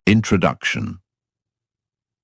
Introduction.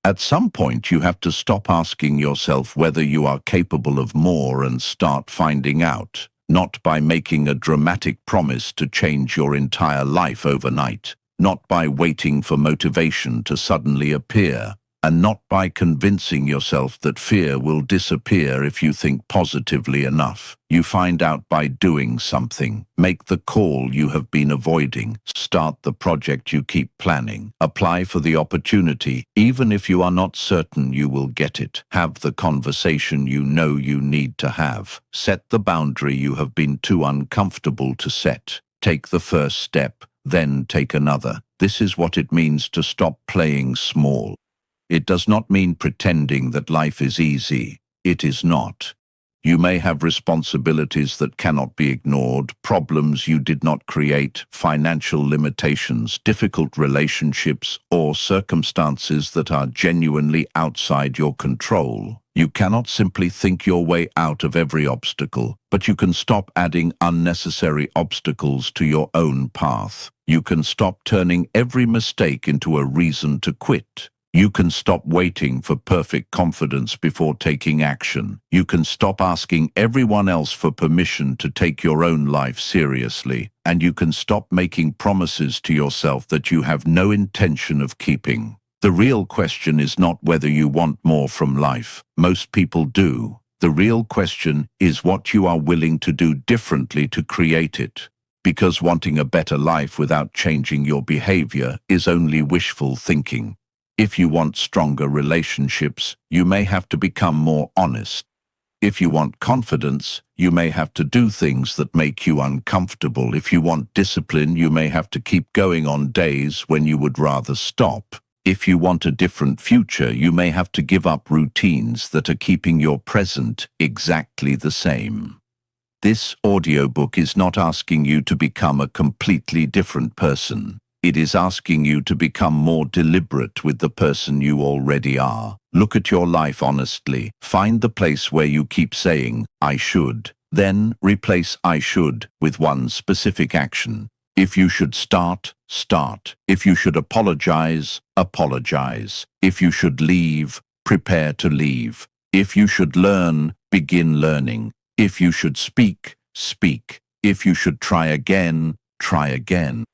At some point, you have to stop asking yourself whether you are capable of more and start finding out, not by making a dramatic promise to change your entire life overnight, not by waiting for motivation to suddenly appear, and not by convincing yourself that fear will disappear if you think positively enough. You find out by doing something. Make the call you have been avoiding. Start the project you keep planning. Apply for the opportunity, even if you are not certain you will get it. Have the conversation you know you need to have. Set the boundary you have been too uncomfortable to set. Take the first step, then take another. This is what it means to stop playing small. It does not mean pretending that life is easy. It is not. You may have responsibilities that cannot be ignored, problems you did not create, financial limitations, difficult relationships, or circumstances that are genuinely outside your control. You cannot simply think your way out of every obstacle, but you can stop adding unnecessary obstacles to your own path. You can stop turning every mistake into a reason to quit. You can stop waiting for perfect confidence before taking action. You can stop asking everyone else for permission to take your own life seriously. And you can stop making promises to yourself that you have no intention of keeping. The real question is not whether you want more from life. Most people do. The real question is what you are willing to do differently to create it. Because wanting a better life without changing your behavior is only wishful thinking. If you want stronger relationships, you may have to become more honest. If you want confidence, you may have to do things that make you uncomfortable. If you want discipline, you may have to keep going on days when you would rather stop. If you want a different future, you may have to give up routines that are keeping your present exactly the same. This audiobook is not asking you to become a completely different person. It is asking you to become more deliberate with the person you already are. Look at your life honestly. Find the place where you keep saying, "I should." Then replace "I should" with one specific action. If you should start, start. If you should apologize, apologize. If you should leave, prepare to leave. If you should learn, begin learning. If you should speak, speak. If you should try again, try again.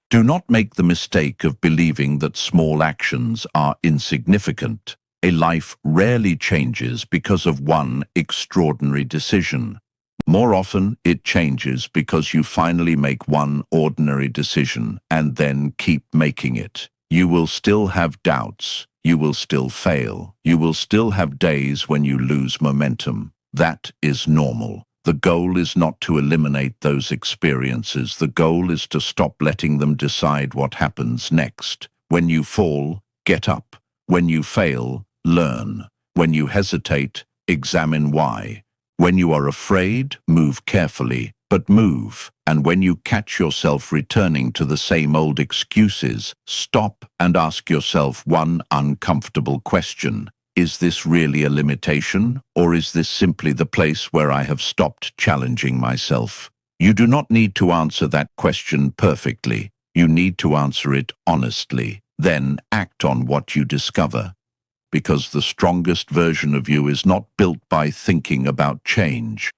Do not make the mistake of believing that small actions are insignificant. A life rarely changes because of one extraordinary decision. More often, it changes because you finally make one ordinary decision and then keep making it. You will still have doubts. You will still fail. You will still have days when you lose momentum. That is normal. The goal is not to eliminate those experiences. The goal is to stop letting them decide what happens next. When you fall, get up. When you fail, learn. When you hesitate, examine why. When you are afraid, move carefully, but move. And when you catch yourself returning to the same old excuses, stop and ask yourself one uncomfortable question. Is this really a limitation, or is this simply the place where I have stopped challenging myself? You do not need to answer that question perfectly. You need to answer it honestly. Then act on what you discover. Because the strongest version of you is not built by thinking about change.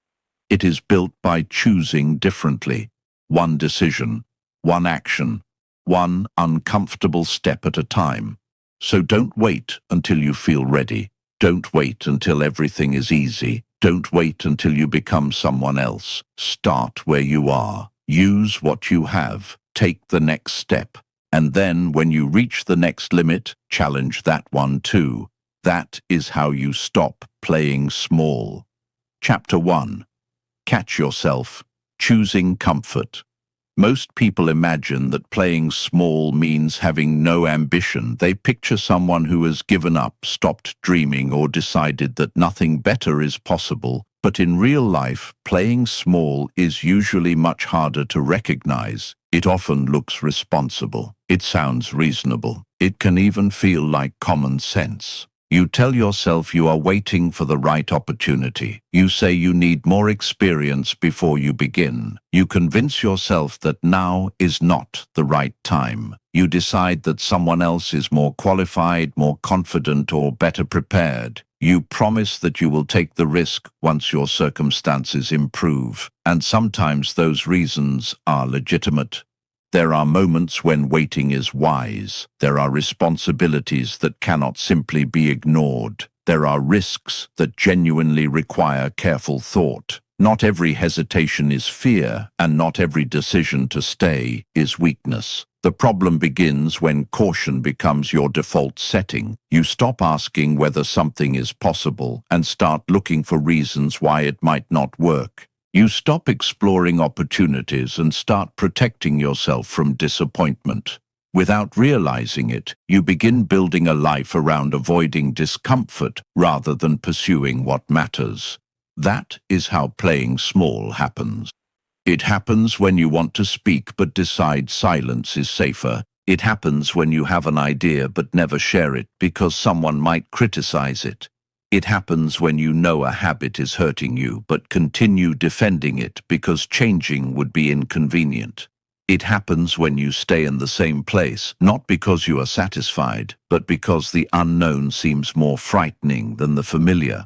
It is built by choosing differently. One decision, one action, one uncomfortable step at a time. So don't wait until you feel ready. Don't wait until everything is easy. Don't wait until you become someone else. Start where you are. Use what you have. Take the next step. And then when you reach the next limit, challenge that one too. That is how you stop playing small. Chapter 1. Catch yourself. Choosing comfort. Most people imagine that playing small means having no ambition. They picture someone who has given up, stopped dreaming, or decided that nothing better is possible. But in real life, playing small is usually much harder to recognize. It often looks responsible. It sounds reasonable. It can even feel like common sense. You tell yourself you are waiting for the right opportunity. You say you need more experience before you begin. You convince yourself that now is not the right time. You decide that someone else is more qualified, more confident, or better prepared. You promise that you will take the risk once your circumstances improve, and sometimes those reasons are legitimate. There are moments when waiting is wise. There are responsibilities that cannot simply be ignored. There are risks that genuinely require careful thought. Not every hesitation is fear, and not every decision to stay is weakness. The problem begins when caution becomes your default setting. You stop asking whether something is possible and start looking for reasons why it might not work. You stop exploring opportunities and start protecting yourself from disappointment. Without realizing it, you begin building a life around avoiding discomfort rather than pursuing what matters. That is how playing small happens. It happens when you want to speak but decide silence is safer. It happens when you have an idea but never share it because someone might criticize it. It happens when you know a habit is hurting you but continue defending it because changing would be inconvenient. It happens when you stay in the same place, not because you are satisfied, but because the unknown seems more frightening than the familiar.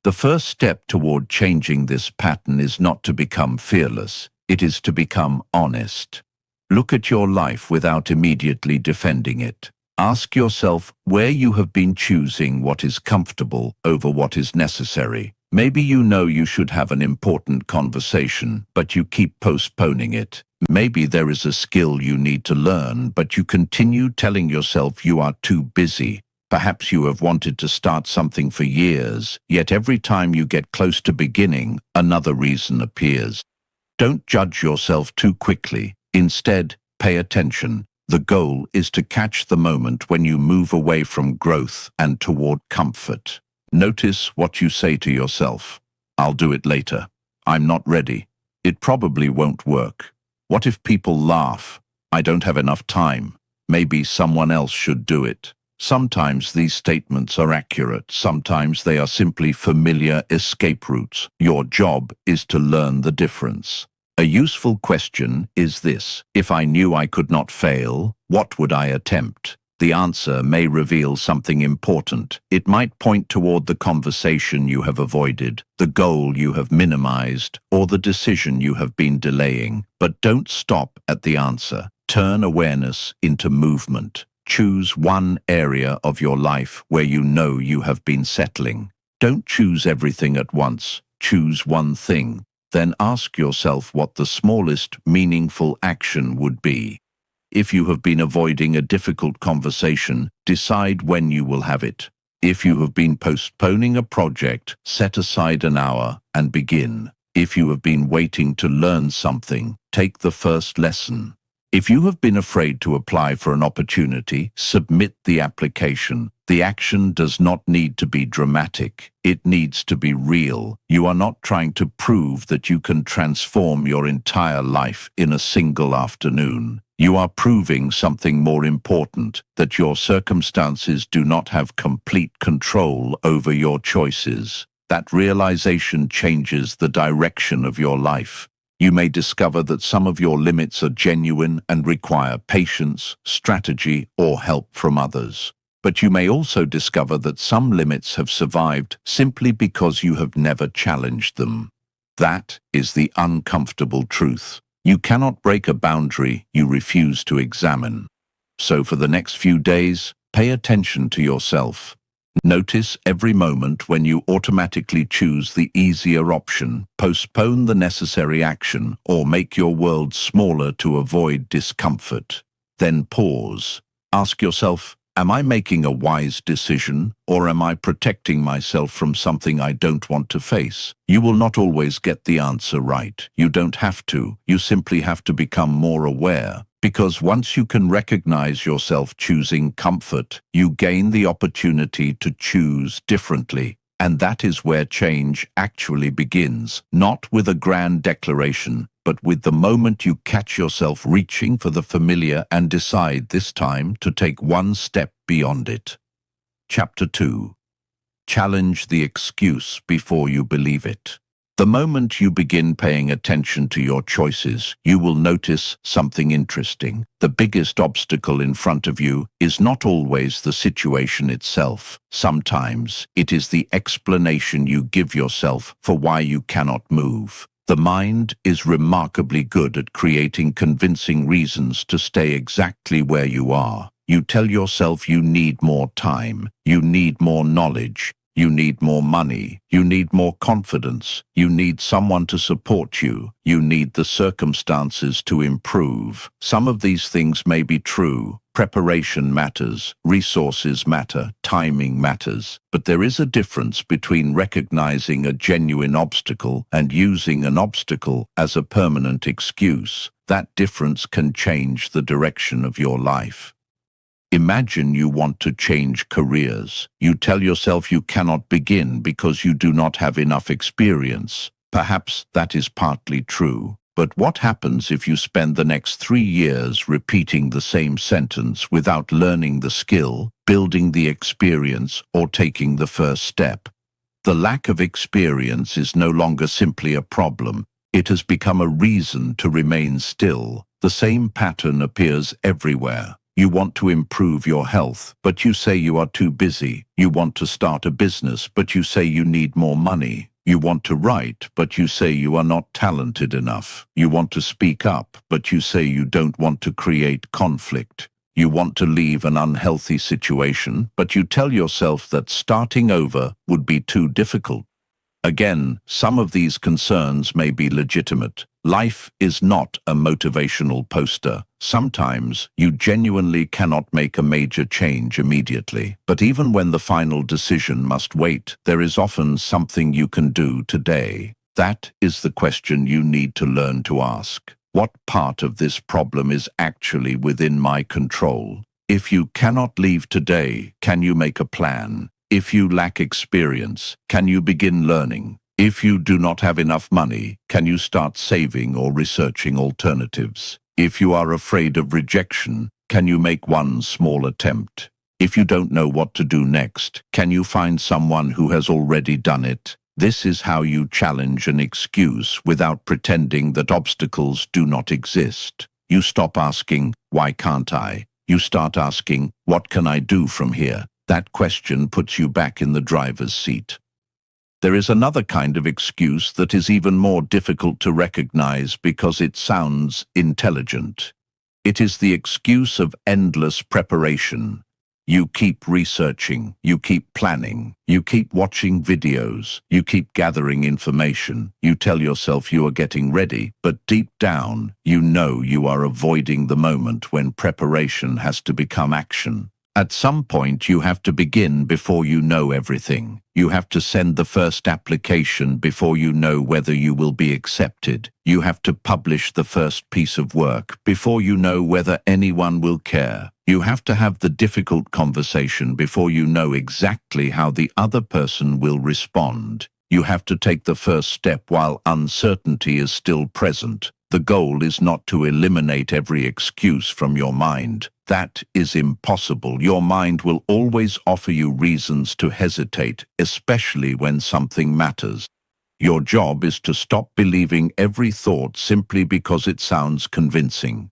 The first step toward changing this pattern is not to become fearless, it is to become honest. Look at your life without immediately defending it. Ask yourself where you have been choosing what is comfortable over what is necessary. Maybe you know you should have an important conversation, but you keep postponing it. Maybe there is a skill you need to learn, but you continue telling yourself you are too busy. Perhaps you have wanted to start something for years, yet every time you get close to beginning, another reason appears. Don't judge yourself too quickly. Instead, pay attention. The goal is to catch the moment when you move away from growth and toward comfort. Notice what you say to yourself. I'll do it later. I'm not ready. It probably won't work. What if people laugh? I don't have enough time. Maybe someone else should do it. Sometimes these statements are accurate. Sometimes they are simply familiar escape routes. Your job is to learn the difference. A useful question is this: if I knew I could not fail, what would I attempt? The answer may reveal something important. It might point toward the conversation you have avoided, the goal you have minimized, or the decision you have been delaying. But don't stop at the answer. Turn awareness into movement. Choose one area of your life where you know you have been settling. Don't choose everything at once. Choose one thing. Then ask yourself what the smallest, meaningful action would be. If you have been avoiding a difficult conversation, decide when you will have it. If you have been postponing a project, set aside an hour and begin. If you have been waiting to learn something, take the first lesson. If you have been afraid to apply for an opportunity, submit the application. The action does not need to be dramatic. It needs to be real. You are not trying to prove that you can transform your entire life in a single afternoon. You are proving something more important, that your circumstances do not have complete control over your choices. That realization changes the direction of your life. You may discover that some of your limits are genuine and require patience, strategy, or help from others. But you may also discover that some limits have survived simply because you have never challenged them. That is the uncomfortable truth. You cannot break a boundary you refuse to examine. So for the next few days, pay attention to yourself. Notice every moment when you automatically choose the easier option, postpone the necessary action, or make your world smaller to avoid discomfort. Then pause. Ask yourself, am I making a wise decision, or am I protecting myself from something I don't want to face? You will not always get the answer right. You don't have to. You simply have to become more aware. Because once you can recognize yourself choosing comfort, you gain the opportunity to choose differently. And that is where change actually begins, not with a grand declaration, but with the moment you catch yourself reaching for the familiar and decide this time to take one step beyond it. Chapter 2. Challenge the excuse before you believe it. The moment you begin paying attention to your choices, you will notice something interesting. The biggest obstacle in front of you is not always the situation itself. Sometimes it is the explanation you give yourself for why you cannot move. The mind is remarkably good at creating convincing reasons to stay exactly where you are. You tell yourself you need more time, you need more knowledge, you need more money, you need more confidence, you need someone to support you, you need the circumstances to improve. Some of these things may be true. Preparation matters, resources matter, timing matters. But there is a difference between recognizing a genuine obstacle and using an obstacle as a permanent excuse. That difference can change the direction of your life. Imagine you want to change careers. You tell yourself you cannot begin because you do not have enough experience. Perhaps that is partly true. But what happens if you spend the next 3 years repeating the same sentence without learning the skill, building the experience, or taking the first step? The lack of experience is no longer simply a problem. It has become a reason to remain still. The same pattern appears everywhere. You want to improve your health, but you say you are too busy. You want to start a business, but you say you need more money. You want to write, but you say you are not talented enough. You want to speak up, but you say you don't want to create conflict. You want to leave an unhealthy situation, but you tell yourself that starting over would be too difficult. Again, some of these concerns may be legitimate. Life is not a motivational poster. Sometimes you genuinely cannot make a major change immediately. But even when the final decision must wait, there is often something you can do today. That is the question you need to learn to ask. What part of this problem is actually within my control? If you cannot leave today, can you make a plan? If you lack experience, can you begin learning? If you do not have enough money, can you start saving or researching alternatives? If you are afraid of rejection, can you make one small attempt? If you don't know what to do next, can you find someone who has already done it? This is how you challenge an excuse without pretending that obstacles do not exist. You stop asking, "Why can't I?" You start asking, "What can I do from here?" That question puts you back in the driver's seat. There is another kind of excuse that is even more difficult to recognize because it sounds intelligent. It is the excuse of endless preparation. You keep researching, you keep planning, you keep watching videos, you keep gathering information. You tell yourself you are getting ready, but deep down, you know you are avoiding the moment when preparation has to become action. At some point, you have to begin before you know everything. You have to send the first application before you know whether you will be accepted. You have to publish the first piece of work before you know whether anyone will care. You have to have the difficult conversation before you know exactly how the other person will respond. You have to take the first step while uncertainty is still present. The goal is not to eliminate every excuse from your mind. That is impossible. Your mind will always offer you reasons to hesitate, especially when something matters. Your job is to stop believing every thought simply because it sounds convincing.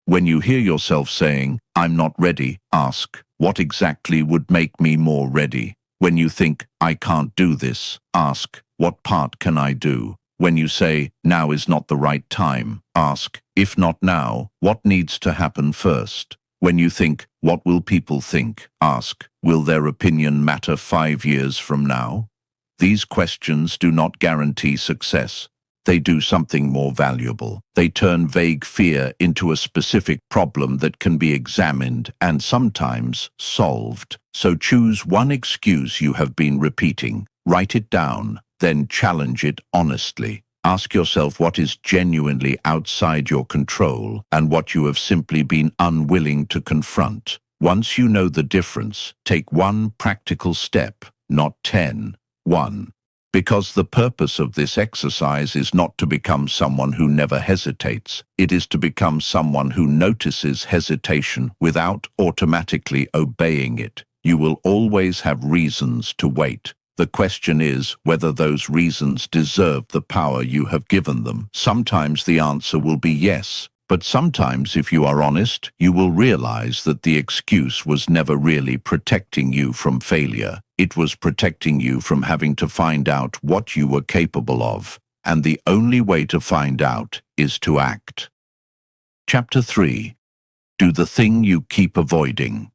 When you hear yourself saying, "I'm not ready," ask, "What exactly would make me more ready?" When you think, "I can't do this," ask, "What part can I do?" When you say, "Now is not the right time," ask, "If not now, what needs to happen first?" When you think, "What will people think?" ask, "Will their opinion matter 5 years from now?" These questions do not guarantee success. They do something more valuable. They turn vague fear into a specific problem that can be examined and sometimes solved. So choose one excuse you have been repeating, write it down, then challenge it honestly. Ask yourself what is genuinely outside your control and what you have simply been unwilling to confront. Once you know the difference, take one practical step, not 10. 1. Because the purpose of this exercise is not to become someone who never hesitates. It is to become someone who notices hesitation without automatically obeying it. You will always have reasons to wait. The question is whether those reasons deserve the power you have given them. Sometimes the answer will be yes, but sometimes, if you are honest, you will realize that the excuse was never really protecting you from failure. It was protecting you from having to find out what you were capable of, and the only way to find out is to act. Chapter 3. Do the thing you keep avoiding.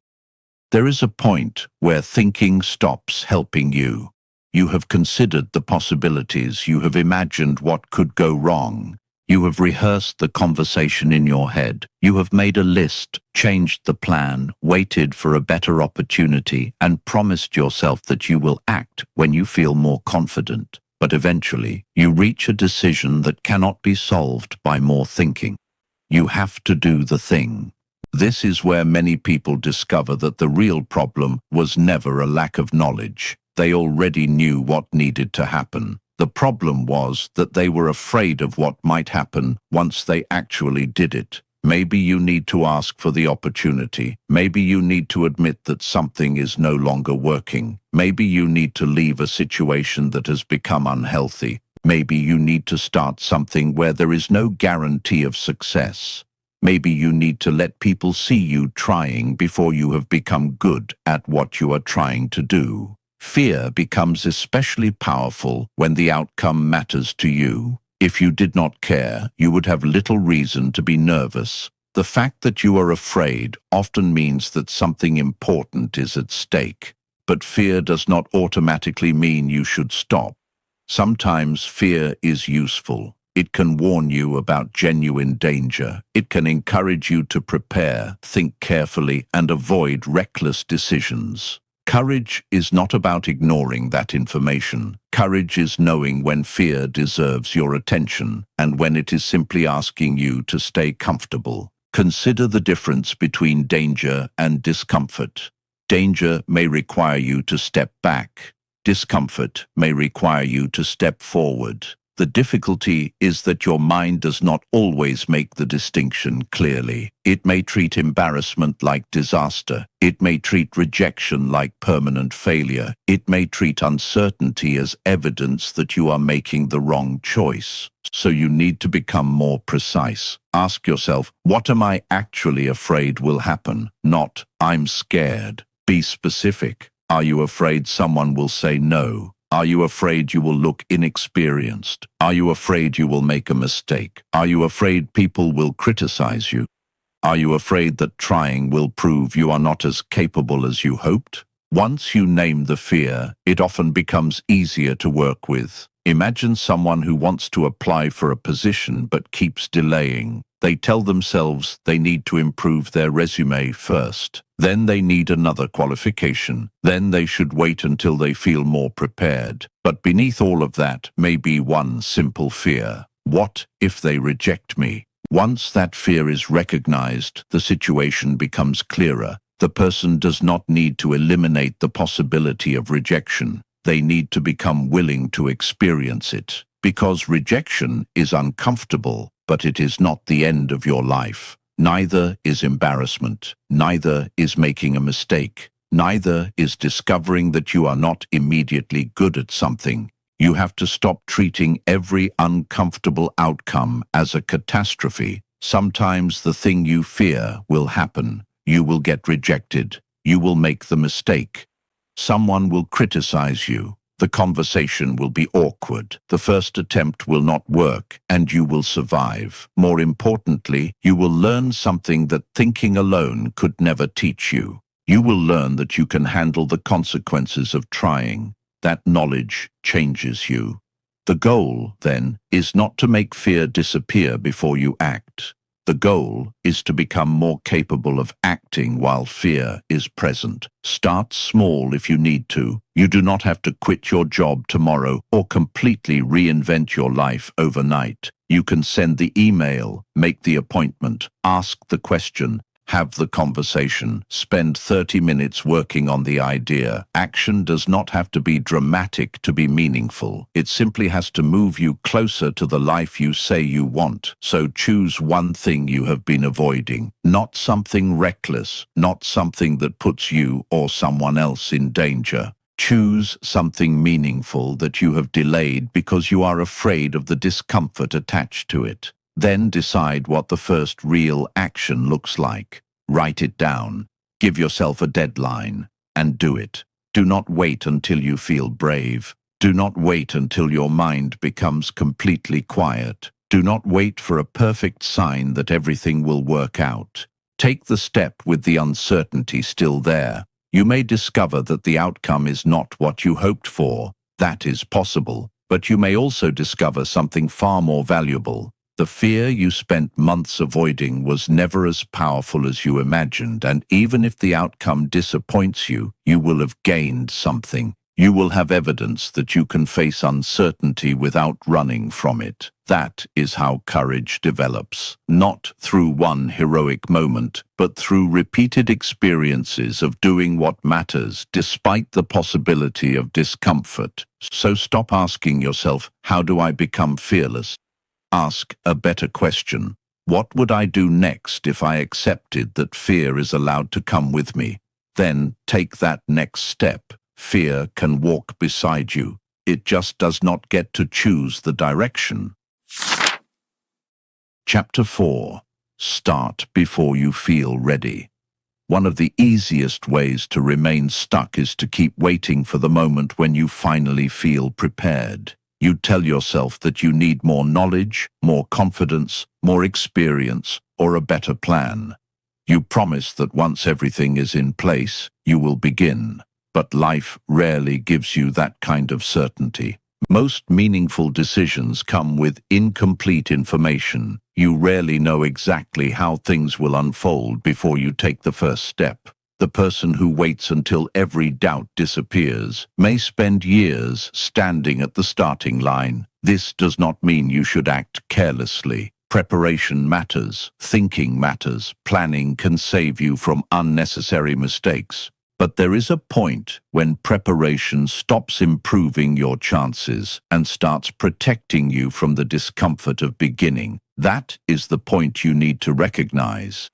There is a point where thinking stops helping you. You have considered the possibilities, you have imagined what could go wrong. You have rehearsed the conversation in your head. You have made a list, changed the plan, waited for a better opportunity, and promised yourself that you will act when you feel more confident. But eventually, you reach a decision that cannot be solved by more thinking. You have to do the thing. This is where many people discover that the real problem was never a lack of knowledge. They already knew what needed to happen. The problem was that they were afraid of what might happen once they actually did it. Maybe you need to ask for the opportunity. Maybe you need to admit that something is no longer working. Maybe you need to leave a situation that has become unhealthy. Maybe you need to start something where there is no guarantee of success. Maybe you need to let people see you trying before you have become good at what you are trying to do. Fear becomes especially powerful when the outcome matters to you. If you did not care, you would have little reason to be nervous. The fact that you are afraid often means that something important is at stake. But fear does not automatically mean you should stop. Sometimes fear is useful. It can warn you about genuine danger. It can encourage you to prepare, think carefully, and avoid reckless decisions. Courage is not about ignoring that information. Courage is knowing when fear deserves your attention and when it is simply asking you to stay comfortable. Consider the difference between danger and discomfort. Danger may require you to step back. Discomfort may require you to step forward. The difficulty is that your mind does not always make the distinction clearly. It may treat embarrassment like disaster. It may treat rejection like permanent failure. It may treat uncertainty as evidence that you are making the wrong choice. So you need to become more precise. Ask yourself, what am I actually afraid will happen? Not, I'm scared. Be specific. Are you afraid someone will say no? Are you afraid you will look inexperienced? Are you afraid you will make a mistake? Are you afraid people will criticize you? Are you afraid that trying will prove you are not as capable as you hoped? Once you name the fear, it often becomes easier to work with. Imagine someone who wants to apply for a position but keeps delaying. They tell themselves they need to improve their resume first. Then they need another qualification. Then they should wait until they feel more prepared. But beneath all of that may be one simple fear. What if they reject me? Once that fear is recognized, the situation becomes clearer. The person does not need to eliminate the possibility of rejection. They need to become willing to experience it. Because rejection is uncomfortable, but it is not the end of your life. Neither is embarrassment. Neither is making a mistake. Neither is discovering that you are not immediately good at something. You have to stop treating every uncomfortable outcome as a catastrophe. Sometimes the thing you fear will happen. You will get rejected. You will make the mistake. Someone will criticize you. The conversation will be awkward. The first attempt will not work, and you will survive. More importantly, you will learn something that thinking alone could never teach you. You will learn that you can handle the consequences of trying. That knowledge changes you. The goal, then, is not to make fear disappear before you act. The goal is to become more capable of acting while fear is present. Start small if you need to. You do not have to quit your job tomorrow or completely reinvent your life overnight. You can send the email, make the appointment, ask the question, have the conversation, spend 30 minutes working on the idea. Action does not have to be dramatic to be meaningful. It simply has to move you closer to the life you say you want. So choose one thing you have been avoiding, not something reckless, not something that puts you or someone else in danger. Choose something meaningful that you have delayed because you are afraid of the discomfort attached to it. Then decide what the first real action looks like. Write it down. Give yourself a deadline and do it. Do not wait until you feel brave. Do not wait until your mind becomes completely quiet. Do not wait for a perfect sign that everything will work out. Take the step with the uncertainty still there. You may discover that the outcome is not what you hoped for. That is possible. But you may also discover something far more valuable. The fear you spent months avoiding was never as powerful as you imagined, and even if the outcome disappoints you, you will have gained something. You will have evidence that you can face uncertainty without running from it. That is how courage develops, not through one heroic moment, but through repeated experiences of doing what matters despite the possibility of discomfort. So stop asking yourself, how do I become fearless? Ask a better question. What would I do next if I accepted that fear is allowed to come with me? Then take that next step. Fear can walk beside you. It just does not get to choose the direction. Chapter 4. Start before you feel ready. One of the easiest ways to remain stuck is to keep waiting for the moment when you finally feel prepared. You tell yourself that you need more knowledge, more confidence, more experience, or a better plan. You promise that once everything is in place, you will begin. But life rarely gives you that kind of certainty. Most meaningful decisions come with incomplete information. You rarely know exactly how things will unfold before you take the first step. The person who waits until every doubt disappears may spend years standing at the starting line. This does not mean you should act carelessly. Preparation matters, thinking matters, planning can save you from unnecessary mistakes. But there is a point when preparation stops improving your chances and starts protecting you from the discomfort of beginning. That is the point you need to recognize.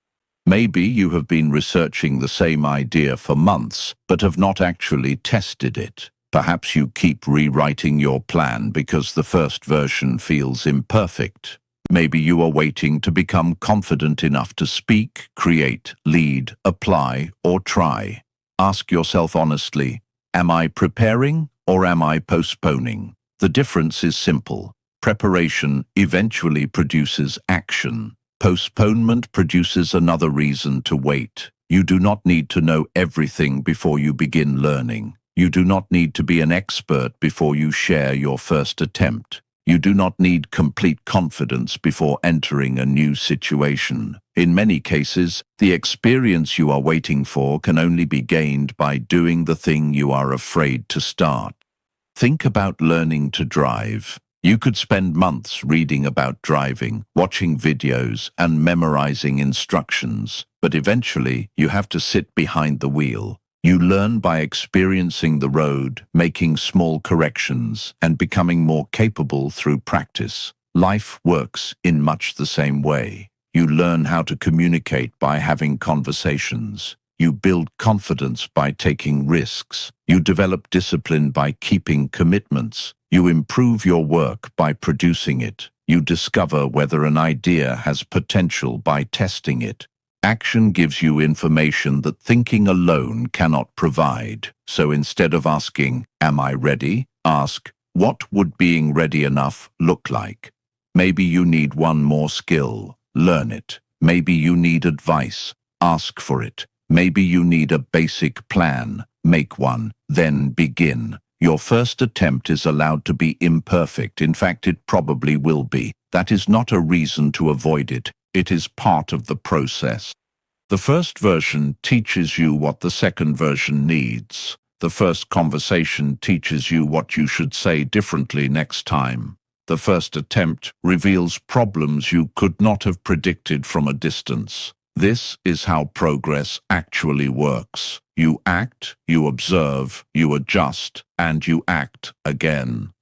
Maybe you have been researching the same idea for months, but have not actually tested it. Perhaps you keep rewriting your plan because the first version feels imperfect. Maybe you are waiting to become confident enough to speak, create, lead, apply, or try. Ask yourself honestly, am I preparing or am I postponing? The difference is simple. Preparation eventually produces action. Postponement produces another reason to wait. You do not need to know everything before you begin learning. You do not need to be an expert before you share your first attempt. You do not need complete confidence before entering a new situation. In many cases, the experience you are waiting for can only be gained by doing the thing you are afraid to start. Think about learning to drive. You could spend months reading about driving, watching videos, and memorizing instructions, but eventually you have to sit behind the wheel. You learn by experiencing the road, making small corrections, and becoming more capable through practice. Life works in much the same way. You learn how to communicate by having conversations. You build confidence by taking risks. You develop discipline by keeping commitments. You improve your work by producing it. You discover whether an idea has potential by testing it. Action gives you information that thinking alone cannot provide. So instead of asking, am I ready? Ask, what would being ready enough look like? Maybe you need one more skill. Learn it. Maybe you need advice. Ask for it. Maybe you need a basic plan. Make one. Then begin. Your first attempt is allowed to be imperfect. In fact, it probably will be. That is not a reason to avoid it. It is part of the process. The first version teaches you what the second version needs. The first conversation teaches you what you should say differently next time. The first attempt reveals problems you could not have predicted from a distance. This is how progress actually works. You act, you observe, you adjust, and you act again.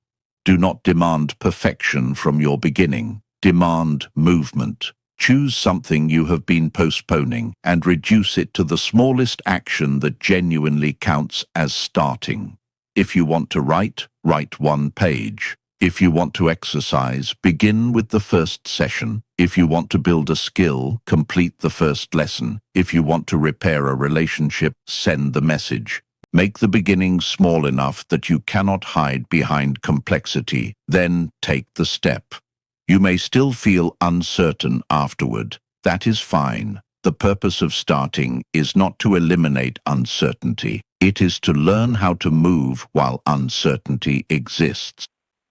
Do not demand perfection from your beginning. Demand movement. Choose something you have been postponing and reduce it to the smallest action that genuinely counts as starting. If you want to write, write 1 page. If you want to exercise, begin with the first session. If you want to build a skill, complete the first lesson. If you want to repair a relationship, send the message. Make the beginning small enough that you cannot hide behind complexity. Then take the step. You may still feel uncertain afterward. That is fine. The purpose of starting is not to eliminate uncertainty. It is to learn how to move while uncertainty exists.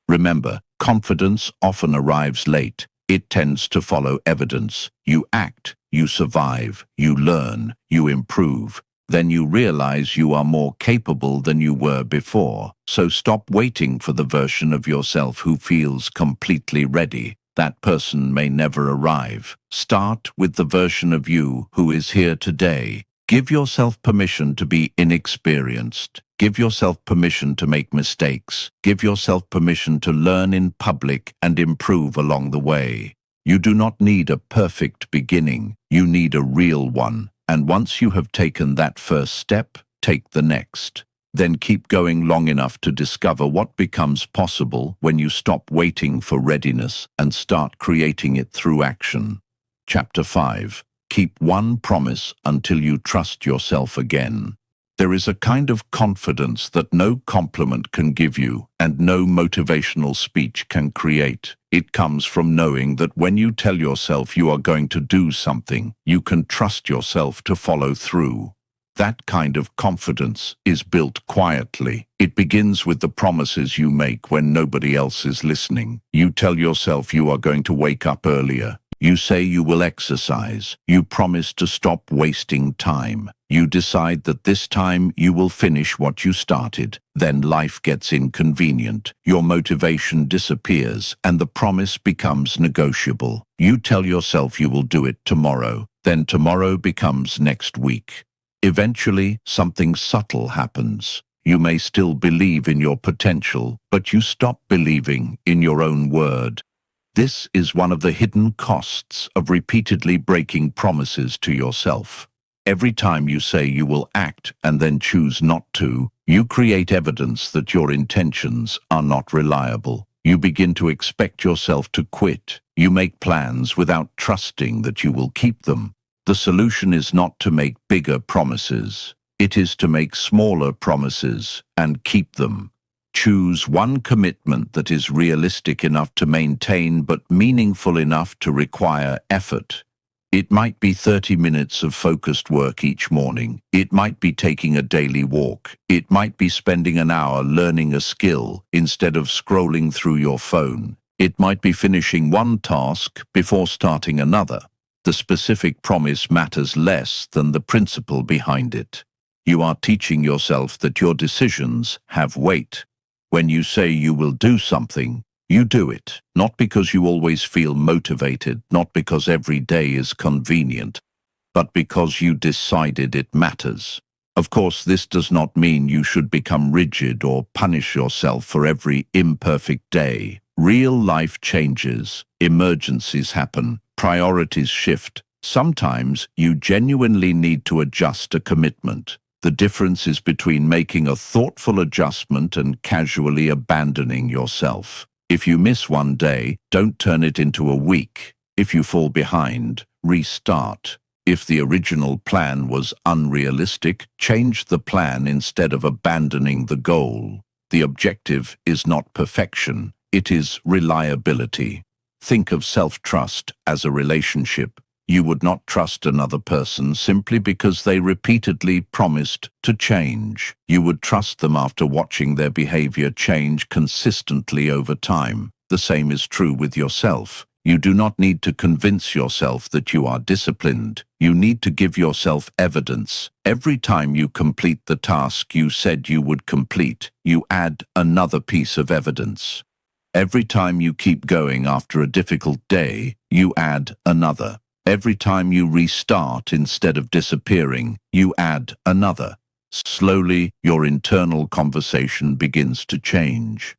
Remember, confidence often arrives late. It tends to follow evidence. You act, you survive, you learn, you improve. Then you realize you are more capable than you were before. So stop waiting for the version of yourself who feels completely ready. That person may never arrive. Start with the version of you who is here today. Give yourself permission to be inexperienced. Give yourself permission to make mistakes. Give yourself permission to learn in public and improve along the way. You do not need a perfect beginning. You need a real one. And once you have taken that first step, take the next. Then keep going long enough to discover what becomes possible when you stop waiting for readiness and start creating it through action. Chapter 5. Keep one promise until you trust yourself again. There is a kind of confidence that no compliment can give you and no motivational speech can create. It comes from knowing that when you tell yourself you are going to do something, you can trust yourself to follow through. That kind of confidence is built quietly. It begins with the promises you make when nobody else is listening. You tell yourself you are going to wake up earlier. You say you will exercise. You promise to stop wasting time. You decide that this time you will finish what you started. Then life gets inconvenient. Your motivation disappears and the promise becomes negotiable. You tell yourself you will do it tomorrow. Then tomorrow becomes next week. Eventually, something subtle happens. You may still believe in your potential, but you stop believing in your own word. This is one of the hidden costs of repeatedly breaking promises to yourself. Every time you say you will act and then choose not to, you create evidence that your intentions are not reliable. You begin to expect yourself to quit. You make plans without trusting that you will keep them. The solution is not to make bigger promises. It is to make smaller promises and keep them. Choose one commitment that is realistic enough to maintain but meaningful enough to require effort. It might be 30 minutes of focused work each morning. It might be taking a daily walk. It might be spending an hour learning a skill instead of scrolling through your phone. It might be finishing one task before starting another. The specific promise matters less than the principle behind it. You are teaching yourself that your decisions have weight. When you say you will do something, you do it, not because you always feel motivated, not because every day is convenient, but because you decided it matters. Of course, this does not mean you should become rigid or punish yourself for every imperfect day. Real life changes, emergencies happen, priorities shift. Sometimes you genuinely need to adjust a commitment. The difference is between making a thoughtful adjustment and casually abandoning yourself. If you miss one day, don't turn it into a week. If you fall behind, restart. If the original plan was unrealistic, change the plan instead of abandoning the goal. The objective is not perfection, it is reliability. Think of self-trust as a relationship. You would not trust another person simply because they repeatedly promised to change. You would trust them after watching their behavior change consistently over time. The same is true with yourself. You do not need to convince yourself that you are disciplined. You need to give yourself evidence. Every time you complete the task you said you would complete, you add another piece of evidence. Every time you keep going after a difficult day, you add another. Every time you restart instead of disappearing, you add another. Slowly, your internal conversation begins to change.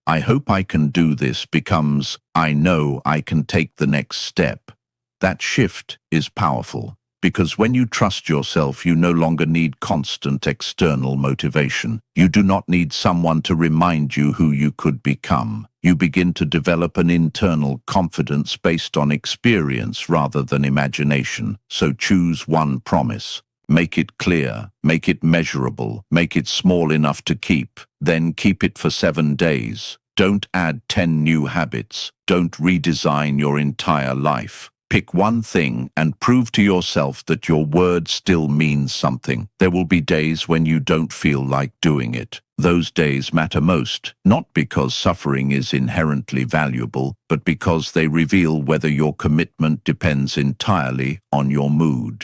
I hope I can do this becomes, I know I can take the next step. That shift is powerful Because when you trust yourself, you no longer need constant external motivation. You do not need someone to remind you who you could become. You begin to develop an internal confidence based on experience rather than imagination. So choose one promise. Make it clear, make it measurable, make it small enough to keep. Then keep it for 7 days. Don't add 10 new habits. Don't redesign your entire life. Pick one thing and prove to yourself that your word still means something. There will be days when you don't feel like doing it. Those days matter most, not because suffering is inherently valuable, but because they reveal whether your commitment depends entirely on your mood.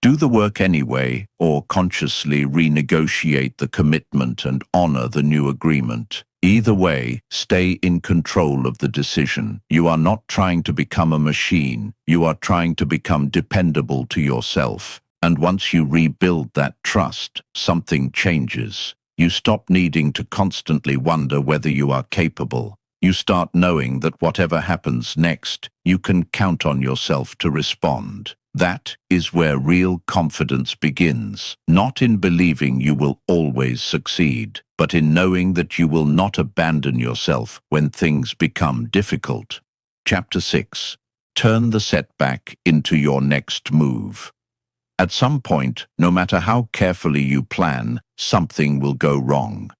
Do the work anyway, or consciously renegotiate the commitment and honor the new agreement. Either way, stay in control of the decision. You are not trying to become a machine. You are trying to become dependable to yourself. And once you rebuild that trust, something changes. You stop needing to constantly wonder whether you are capable. You start knowing that whatever happens next, you can count on yourself to respond. That is where real confidence begins, not in believing you will always succeed, but in knowing that you will not abandon yourself when things become difficult. Chapter 6. Turn the setback into your next move. At some point, no matter how carefully you plan, something will go wrong.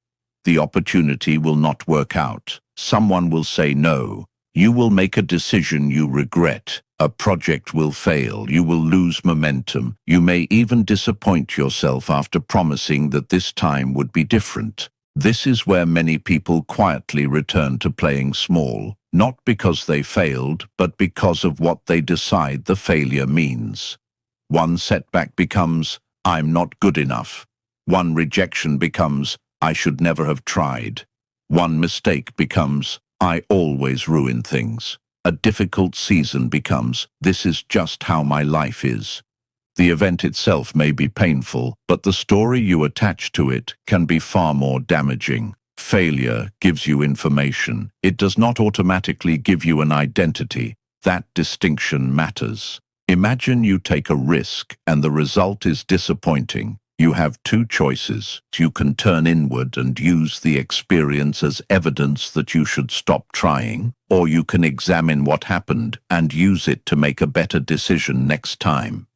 The opportunity will not work out. Someone will say no. You will make a decision you regret. A project will fail. You will lose momentum. You may even disappoint yourself after promising that this time would be different. This is where many people quietly return to playing small, not because they failed, but because of what they decide the failure means. One setback becomes, "I'm not good enough." One rejection becomes, "I should never have tried." One mistake becomes, "I always ruin things." A difficult season becomes, "This is just how my life is." The event itself may be painful, but the story you attach to it can be far more damaging. Failure gives you information. It does not automatically give you an identity. That distinction matters. Imagine you take a risk and the result is disappointing. You have two choices. You can turn inward and use the experience as evidence that you should stop trying, or you can examine what happened and use it to make a better decision next time.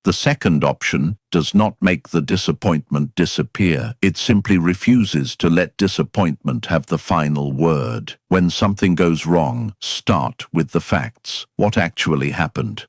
The second option does not make the disappointment disappear. It simply refuses to let disappointment have the final word. When something goes wrong, start with the facts. What actually happened?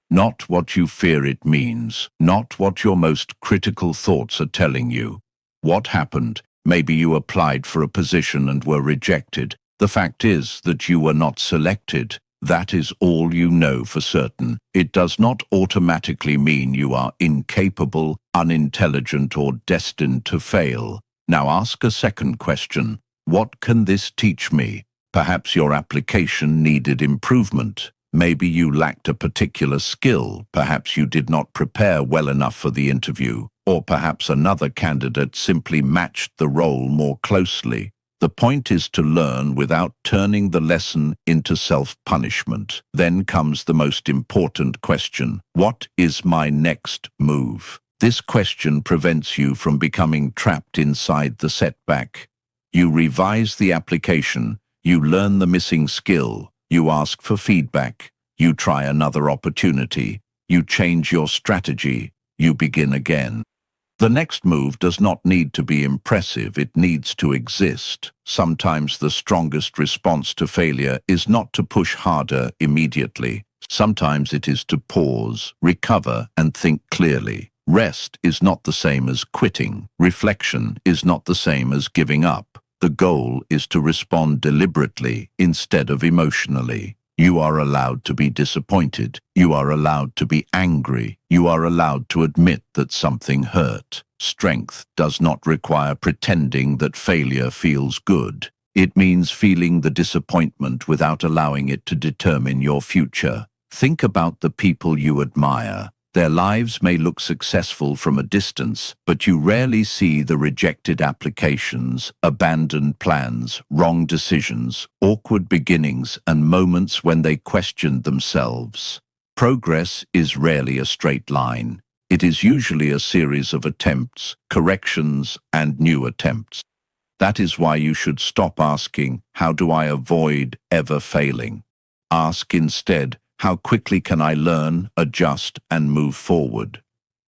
Not what you fear it means, not what your most critical thoughts are telling you. What happened? Maybe you applied for a position and were rejected. The fact is that you were not selected. That is all you know for certain. It does not automatically mean you are incapable, unintelligent, or destined to fail. Now ask a second question. What can this teach me? Perhaps your application needed improvement. Maybe you lacked a particular skill, perhaps you did not prepare well enough for the interview, or perhaps another candidate simply matched the role more closely. The point is to learn without turning the lesson into self-punishment. Then comes the most important question. What is my next move? This question prevents you from becoming trapped inside the setback. You revise the application, you learn the missing skill, you ask for feedback, you try another opportunity, you change your strategy, you begin again. The next move does not need to be impressive, it needs to exist. Sometimes the strongest response to failure is not to push harder immediately. Sometimes it is to pause, recover, and think clearly. Rest is not the same as quitting. Reflection is not the same as giving up. The goal is to respond deliberately instead of emotionally. You are allowed to be disappointed. You are allowed to be angry. You are allowed to admit that something hurt. Strength does not require pretending that failure feels good. It means feeling the disappointment without allowing it to determine your future. Think about the people you admire. Their lives may look successful from a distance, but you rarely see the rejected applications, abandoned plans, wrong decisions, awkward beginnings, and moments when they questioned themselves. Progress is rarely a straight line. It is usually a series of attempts, corrections, and new attempts. That is why you should stop asking, how do I avoid ever failing? Ask instead, how quickly can I learn, adjust, and move forward?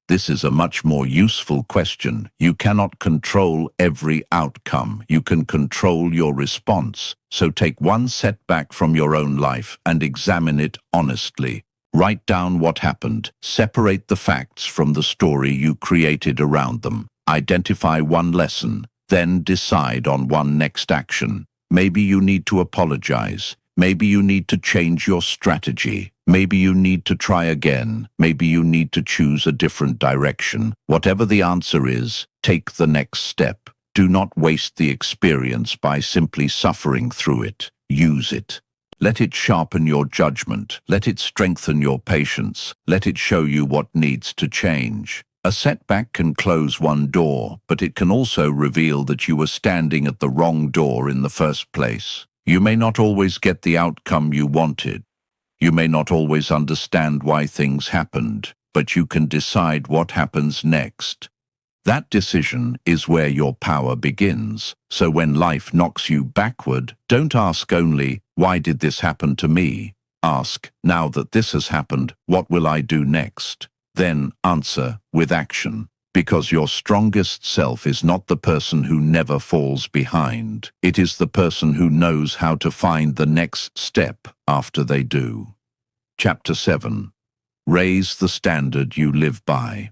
This is a much more useful question. You cannot control every outcome. You can control your response. So take one setback from your own life and examine it honestly. Write down what happened. Separate the facts from the story you created around them. Identify one lesson. Then decide on one next action. Maybe you need to apologize. Maybe you need to change your strategy. Maybe you need to try again. Maybe you need to choose a different direction. Whatever the answer is, take the next step. Do not waste the experience by simply suffering through it. Use it. Let it sharpen your judgment. Let it strengthen your patience. Let it show you what needs to change. A setback can close one door, but it can also reveal that you were standing at the wrong door in the first place. You may not always get the outcome you wanted. You may not always understand why things happened, but you can decide what happens next. That decision is where your power begins. So when life knocks you backward, don't ask only, why did this happen to me? Ask, now that this has happened, what will I do next? Then answer with action. Because your strongest self is not the person who never falls behind. It is the person who knows how to find the next step after they do. Chapter 7. Raise the standard you live by.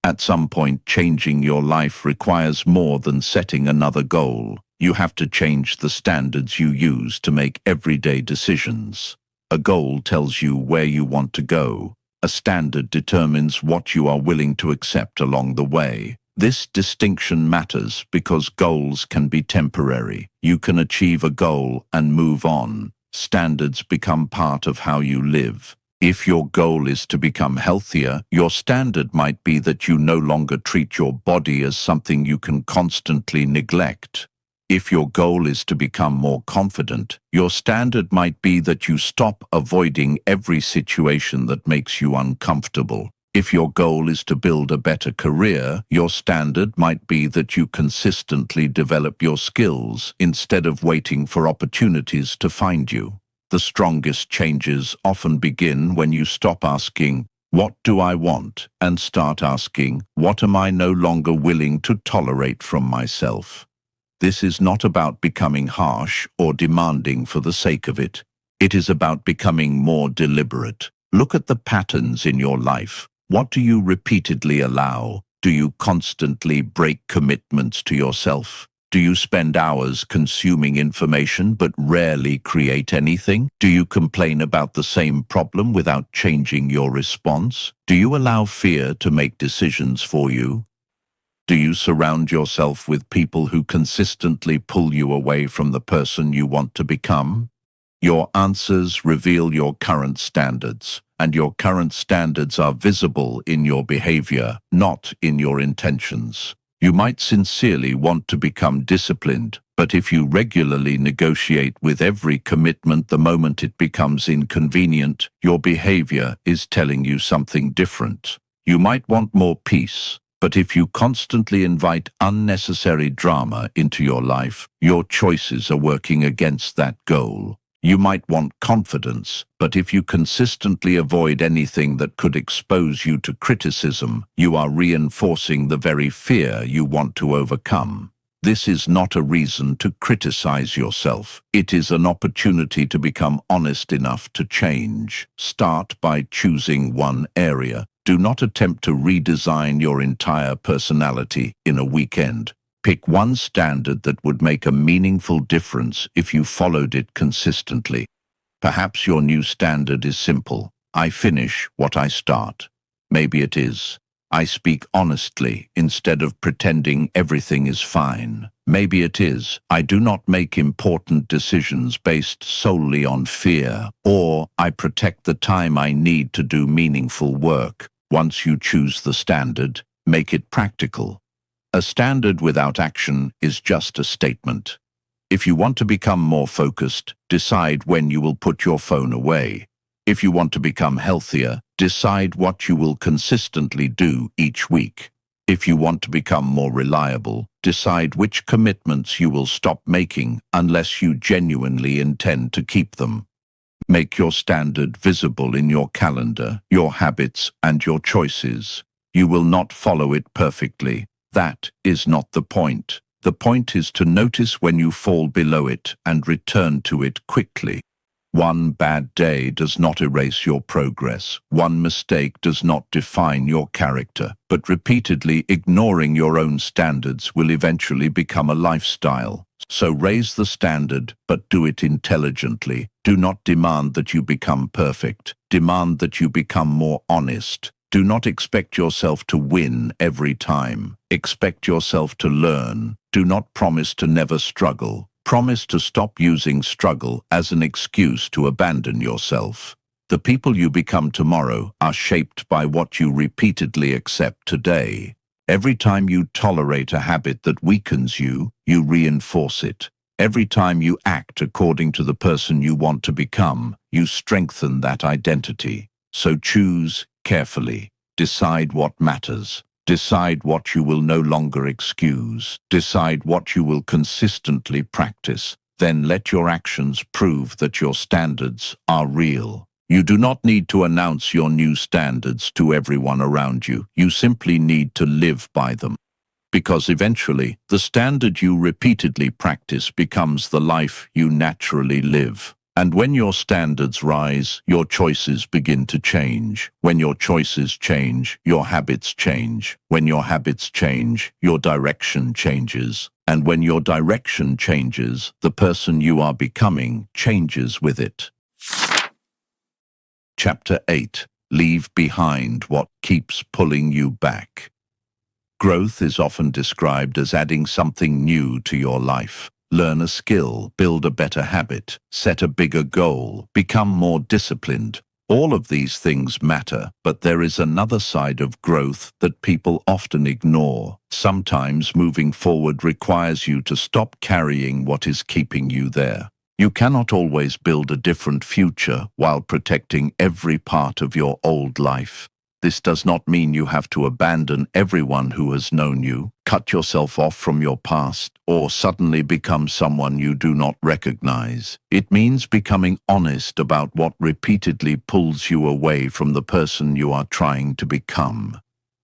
At some point, changing your life requires more than setting another goal. You have to change the standards you use to make everyday decisions. A goal tells you where you want to go. A standard determines what you are willing to accept along the way. This distinction matters because goals can be temporary. You can achieve a goal and move on. Standards become part of how you live. If your goal is to become healthier, your standard might be that you no longer treat your body as something you can constantly neglect. If your goal is to become more confident, your standard might be that you stop avoiding every situation that makes you uncomfortable. If your goal is to build a better career, your standard might be that you consistently develop your skills instead of waiting for opportunities to find you. The strongest changes often begin when you stop asking, what do I want? And start asking, what am I no longer willing to tolerate from myself? This is not about becoming harsh or demanding for the sake of it. It is about becoming more deliberate. Look at the patterns in your life. What do you repeatedly allow? Do you constantly break commitments to yourself? Do you spend hours consuming information but rarely create anything? Do you complain about the same problem without changing your response? Do you allow fear to make decisions for you? Do you surround yourself with people who consistently pull you away from the person you want to become? Your answers reveal your current standards, and your current standards are visible in your behavior, not in your intentions. You might sincerely want to become disciplined, but if you regularly negotiate with every commitment the moment it becomes inconvenient, your behavior is telling you something different. You might want more peace, but if you constantly invite unnecessary drama into your life, your choices are working against that goal. You might want confidence, but if you consistently avoid anything that could expose you to criticism, you are reinforcing the very fear you want to overcome. This is not a reason to criticize yourself. It is an opportunity to become honest enough to change. Start by choosing one area. Do not attempt to redesign your entire personality in a weekend. Pick one standard that would make a meaningful difference if you followed it consistently. Perhaps your new standard is simple. I finish what I start. Maybe it is. I speak honestly instead of pretending everything is fine. Maybe it is. I do not make important decisions based solely on fear. Or I protect the time I need to do meaningful work. Once you choose the standard, make it practical. A standard without action is just a statement. If you want to become more focused, decide when you will put your phone away. If you want to become healthier, decide what you will consistently do each week. If you want to become more reliable, decide which commitments you will stop making unless you genuinely intend to keep them. Make your standard visible in your calendar, your habits, and your choices. You will not follow it perfectly. That is not the point. The point is to notice when you fall below it and return to it quickly. One bad day does not erase your progress. One mistake does not define your character. But repeatedly ignoring your own standards will eventually become a lifestyle. So raise the standard, but do it intelligently. Do not demand that you become perfect. Demand that you become more honest. Do not expect yourself to win every time. Expect yourself to learn. Do not promise to never struggle. Promise to stop using struggle as an excuse to abandon yourself. The people you become tomorrow are shaped by what you repeatedly accept today. Every time you tolerate a habit that weakens you, you reinforce it. Every time you act according to the person you want to become, you strengthen that identity. So choose carefully. Decide what matters. Decide what you will no longer excuse. Decide what you will consistently practice. Then let your actions prove that your standards are real. You do not need to announce your new standards to everyone around you. You simply need to live by them. Because eventually, the standard you repeatedly practice becomes the life you naturally live. And when your standards rise, your choices begin to change. When your choices change, your habits change. When your habits change, your direction changes. And when your direction changes, the person you are becoming changes with it. Chapter 8. Leave behind what keeps pulling you back. Growth is often described as adding something new to your life. Learn a skill, build a better habit, set a bigger goal, become more disciplined. All of these things matter, but there is another side of growth that people often ignore. Sometimes moving forward requires you to stop carrying what is keeping you there. You cannot always build a different future while protecting every part of your old life. This does not mean you have to abandon everyone who has known you, cut yourself off from your past, or suddenly become someone you do not recognize. It means becoming honest about what repeatedly pulls you away from the person you are trying to become.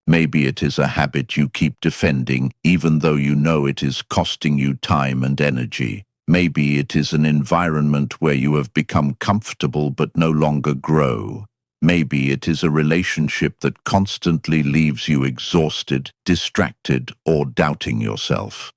Maybe it is a habit you keep defending, even though you know it is costing you time and energy. Maybe it is an environment where you have become comfortable but no longer grow. Maybe it is a relationship that constantly leaves you exhausted, distracted, or doubting yourself.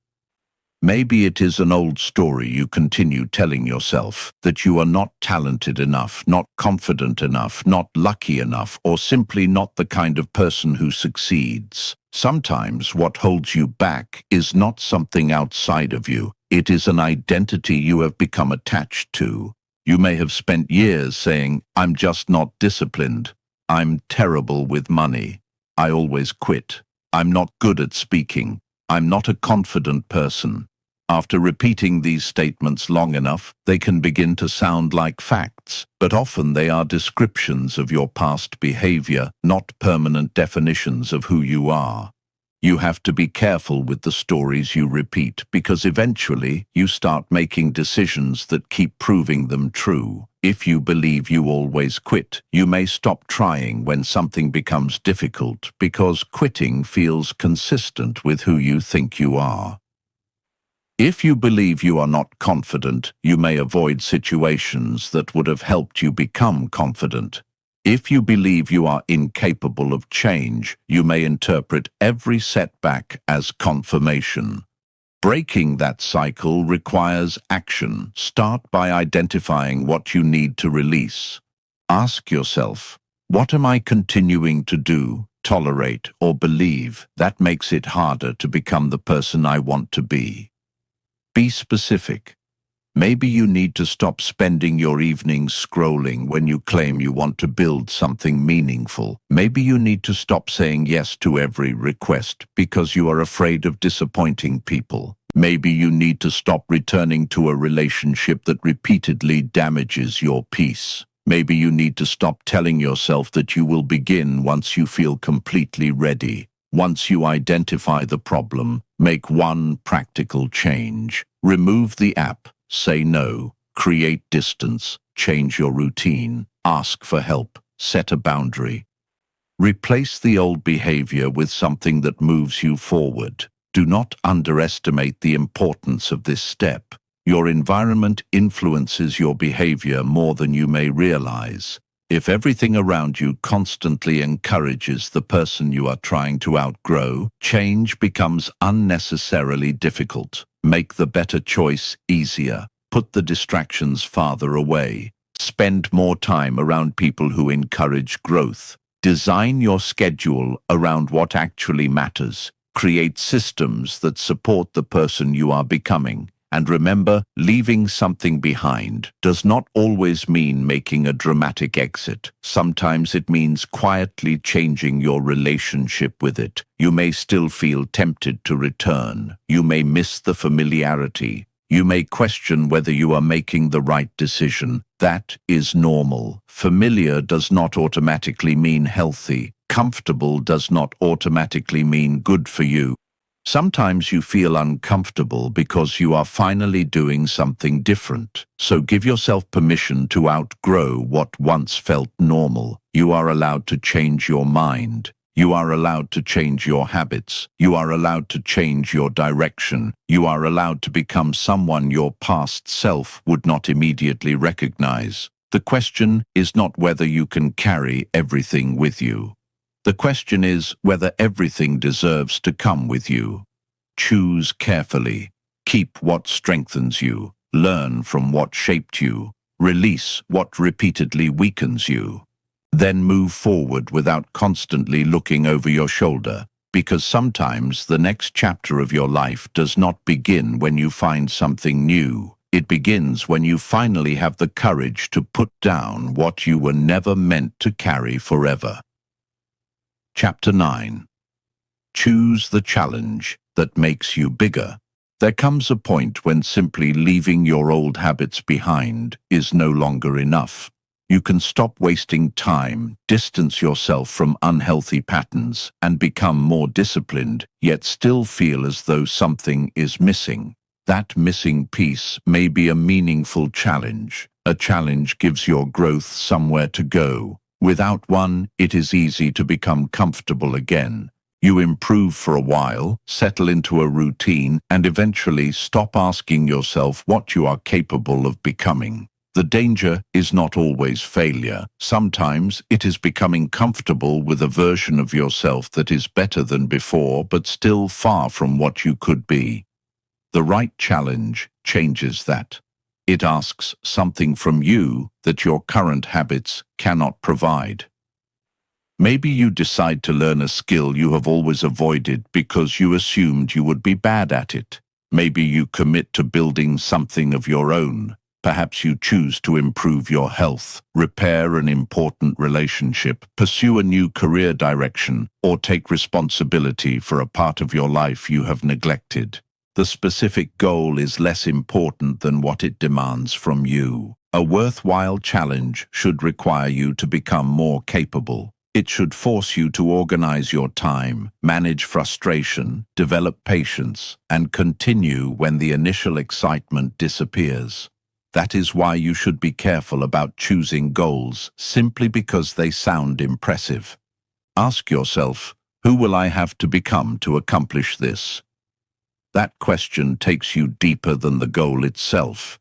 Maybe it is an old story you continue telling yourself, that you are not talented enough, not confident enough, not lucky enough, or simply not the kind of person who succeeds. Sometimes what holds you back is not something outside of you. It is an identity you have become attached to. You may have spent years saying, "I'm just not disciplined. I'm terrible with money. I always quit. I'm not good at speaking. I'm not a confident person." After repeating these statements long enough, they can begin to sound like facts, but often they are descriptions of your past behavior, not permanent definitions of who you are. You have to be careful with the stories you repeat, because eventually you start making decisions that keep proving them true. If you believe you always quit, you may stop trying when something becomes difficult, because quitting feels consistent with who you think you are. If you believe you are not confident, you may avoid situations that would have helped you become confident. If you believe you are incapable of change, you may interpret every setback as confirmation. Breaking that cycle requires action. Start by identifying what you need to release. Ask yourself, what am I continuing to do, tolerate, or believe that makes it harder to become the person I want to be? Be specific. Maybe you need to stop spending your evenings scrolling when you claim you want to build something meaningful. Maybe you need to stop saying yes to every request because you are afraid of disappointing people. Maybe you need to stop returning to a relationship that repeatedly damages your peace. Maybe you need to stop telling yourself that you will begin once you feel completely ready. Once you identify the problem, make one practical change. Remove the app, say no, create distance, change your routine, ask for help, set a boundary. Replace the old behavior with something that moves you forward. Do not underestimate the importance of this step. Your environment influences your behavior more than you may realize. If everything around you constantly encourages the person you are trying to outgrow, change becomes unnecessarily difficult. Make the better choice easier. Put the distractions farther away. Spend more time around people who encourage growth. Design your schedule around what actually matters. Create systems that support the person you are becoming. And remember, leaving something behind does not always mean making a dramatic exit. Sometimes it means quietly changing your relationship with it. You may still feel tempted to return. You may miss the familiarity. You may question whether you are making the right decision. That is normal. Familiar does not automatically mean healthy. Comfortable does not automatically mean good for you. Sometimes you feel uncomfortable because you are finally doing something different. So give yourself permission to outgrow what once felt normal. You are allowed to change your mind. You are allowed to change your habits. You are allowed to change your direction. You are allowed to become someone your past self would not immediately recognize. The question is not whether you can carry everything with you. The question is whether everything deserves to come with you. Choose carefully. Keep what strengthens you. Learn from what shaped you. Release what repeatedly weakens you. Then move forward without constantly looking over your shoulder, because sometimes the next chapter of your life does not begin when you find something new. It begins when you finally have the courage to put down what you were never meant to carry forever. Chapter 9. Choose the challenge that makes you bigger. There comes a point when simply leaving your old habits behind is no longer enough. You can stop wasting time, distance yourself from unhealthy patterns, and become more disciplined, yet still feel as though something is missing. That missing piece may be a meaningful challenge. A challenge gives your growth somewhere to go. Without one, it is easy to become comfortable again. You improve for a while, settle into a routine, and eventually stop asking yourself what you are capable of becoming. The danger is not always failure. Sometimes it is becoming comfortable with a version of yourself that is better than before, but still far from what you could be. The right challenge changes that. It asks something from you that your current habits cannot provide. Maybe you decide to learn a skill you have always avoided because you assumed you would be bad at it. Maybe you commit to building something of your own. Perhaps you choose to improve your health, repair an important relationship, pursue a new career direction, or take responsibility for a part of your life you have neglected. The specific goal is less important than what it demands from you. A worthwhile challenge should require you to become more capable. It should force you to organize your time, manage frustration, develop patience, and continue when the initial excitement disappears. That is why you should be careful about choosing goals simply because they sound impressive. Ask yourself, who will I have to become to accomplish this? That question takes you deeper than the goal itself.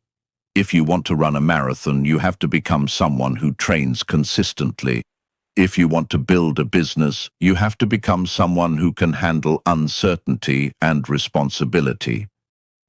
If you want to run a marathon, you have to become someone who trains consistently. If you want to build a business, you have to become someone who can handle uncertainty and responsibility.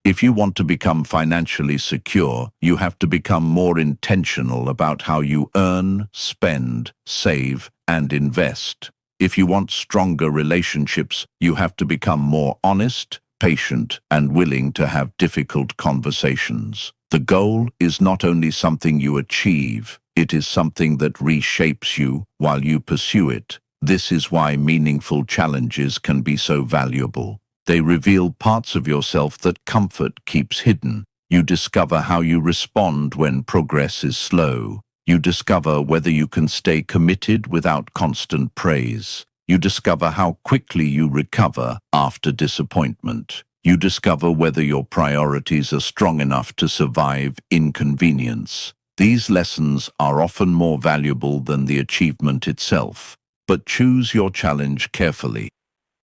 If you want to become financially secure, you have to become more intentional about how you earn, spend, save, and invest. If you want stronger relationships, you have to become more honest, patient, and willing to have difficult conversations. The goal is not only something you achieve, it is something that reshapes you while you pursue it. This is why meaningful challenges can be so valuable. They reveal parts of yourself that comfort keeps hidden. You discover how you respond when progress is slow. You discover whether you can stay committed without constant praise. You discover how quickly you recover after disappointment. You discover whether your priorities are strong enough to survive inconvenience. These lessons are often more valuable than the achievement itself. But choose your challenge carefully.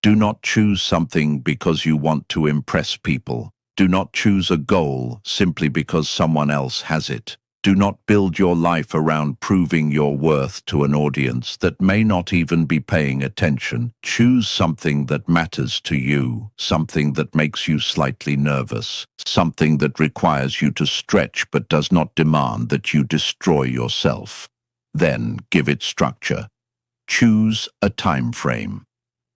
Do not choose something because you want to impress people. Do not choose a goal simply because someone else has it. Do not build your life around proving your worth to an audience that may not even be paying attention. Choose something that matters to you, something that makes you slightly nervous, something that requires you to stretch but does not demand that you destroy yourself. Then give it structure. Choose a time frame.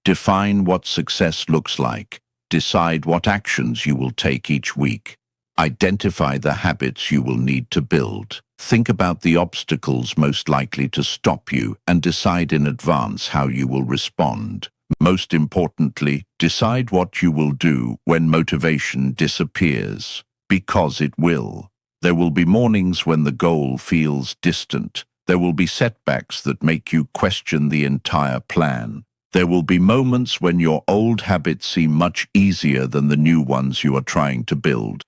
Define what success looks like. Decide what actions you will take each week. Identify the habits you will need to build. Think about the obstacles most likely to stop you and decide in advance how you will respond. Most importantly, decide what you will do when motivation disappears, because it will. There will be mornings when the goal feels distant. There will be setbacks that make you question the entire plan. There will be moments when your old habits seem much easier than the new ones you are trying to build.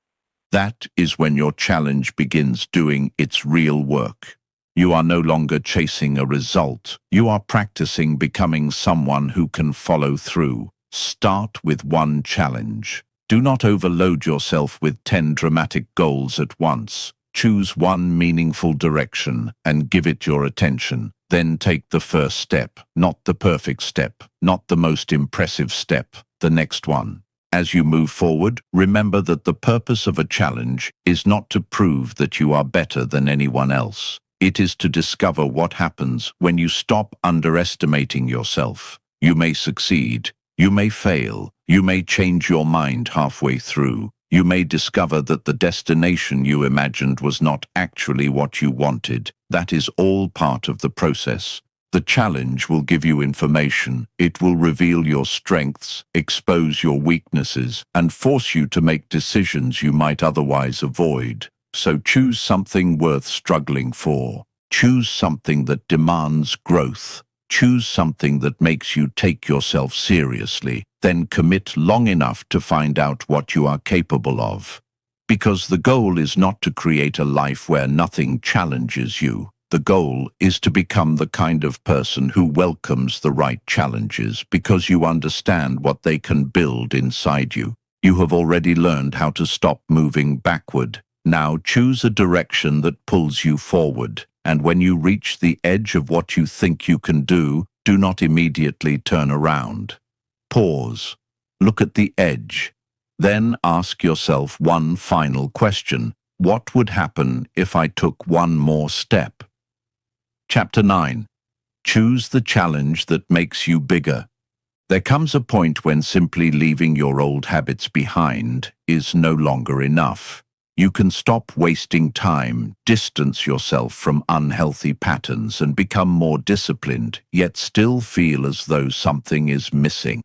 That is when your challenge begins doing its real work. You are no longer chasing a result. You are practicing becoming someone who can follow through. Start with one challenge. Do not overload yourself with 10 dramatic goals at once. Choose one meaningful direction and give it your attention. Then take the first step, not the perfect step, not the most impressive step, the next one. As you move forward, remember that the purpose of a challenge is not to prove that you are better than anyone else. It is to discover what happens when you stop underestimating yourself. You may succeed, you may fail, you may change your mind halfway through. You may discover that the destination you imagined was not actually what you wanted. That is all part of the process. The challenge will give you information. It will reveal your strengths, expose your weaknesses, and force you to make decisions you might otherwise avoid. So choose something worth struggling for. Choose something that demands growth. Choose something that makes you take yourself seriously. Then commit long enough to find out what you are capable of. Because the goal is not to create a life where nothing challenges you. The goal is to become the kind of person who welcomes the right challenges because you understand what they can build inside you. You have already learned how to stop moving backward. Now choose a direction that pulls you forward. And when you reach the edge of what you think you can do, do not immediately turn around. Pause. Look at the edge. Then ask yourself one final question. What would happen if I took one more step? Chapter 9. Choose the challenge that makes you bigger. There comes a point when simply leaving your old habits behind is no longer enough. You can stop wasting time, distance yourself from unhealthy patterns, and become more disciplined, yet still feel as though something is missing.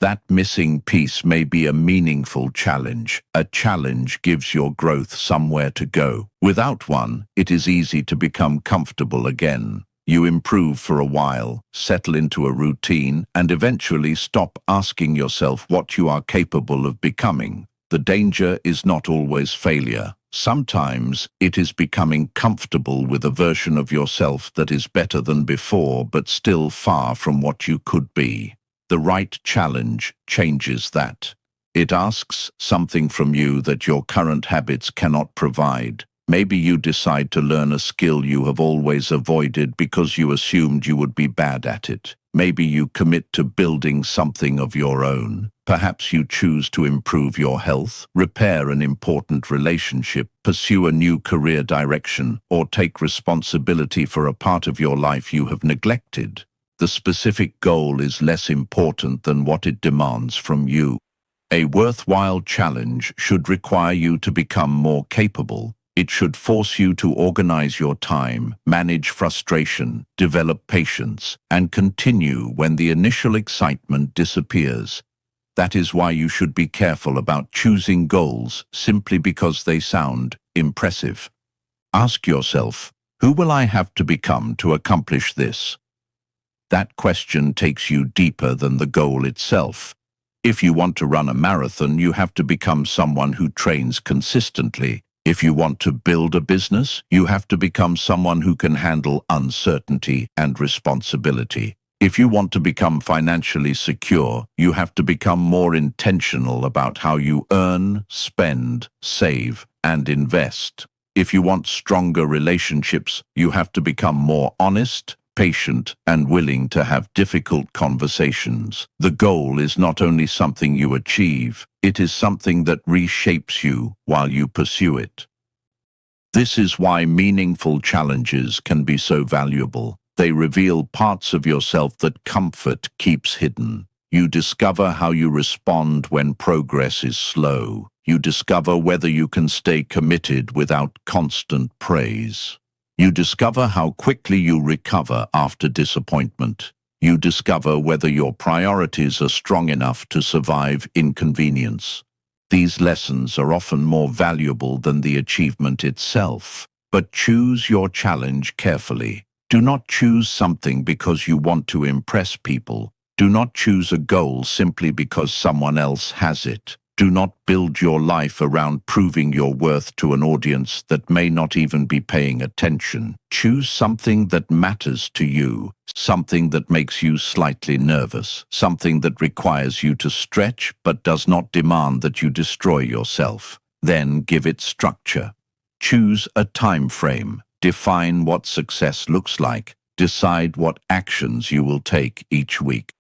That missing piece may be a meaningful challenge. A challenge gives your growth somewhere to go. Without one, it is easy to become comfortable again. You improve for a while, settle into a routine, and eventually stop asking yourself what you are capable of becoming. The danger is not always failure. Sometimes it is becoming comfortable with a version of yourself that is better than before, but still far from what you could be. The right challenge changes that. It asks something from you that your current habits cannot provide. Maybe you decide to learn a skill you have always avoided because you assumed you would be bad at it. Maybe you commit to building something of your own. Perhaps you choose to improve your health, repair an important relationship, pursue a new career direction, or take responsibility for a part of your life you have neglected. The specific goal is less important than what it demands from you. A worthwhile challenge should require you to become more capable. It should force you to organize your time, manage frustration, develop patience, and continue when the initial excitement disappears. That is why you should be careful about choosing goals simply because they sound impressive. Ask yourself, Who will I have to become to accomplish this? That question takes you deeper than the goal itself. If you want to run a marathon, you have to become someone who trains consistently. If you want to build a business, you have to become someone who can handle uncertainty and responsibility. If you want to become financially secure, you have to become more intentional about how you earn, spend, save, and invest. If you want stronger relationships, you have to become more honest, patient, and willing to have difficult conversations. The goal is not only something you achieve, it is something that reshapes you while you pursue it. This is why meaningful challenges can be so valuable. They reveal parts of yourself that comfort keeps hidden. You discover how you respond when progress is slow. You discover whether you can stay committed without constant praise. You discover how quickly you recover after disappointment. You discover whether your priorities are strong enough to survive inconvenience. These lessons are often more valuable than the achievement itself. But choose your challenge carefully. Do not choose something because you want to impress people. Do not choose a goal simply because someone else has it. Do not build your life around proving your worth to an audience that may not even be paying attention. Choose something that matters to you, something that makes you slightly nervous, something that requires you to stretch but does not demand that you destroy yourself. Then give it structure. Choose a time frame. Define what success looks like. Decide what actions you will take each week.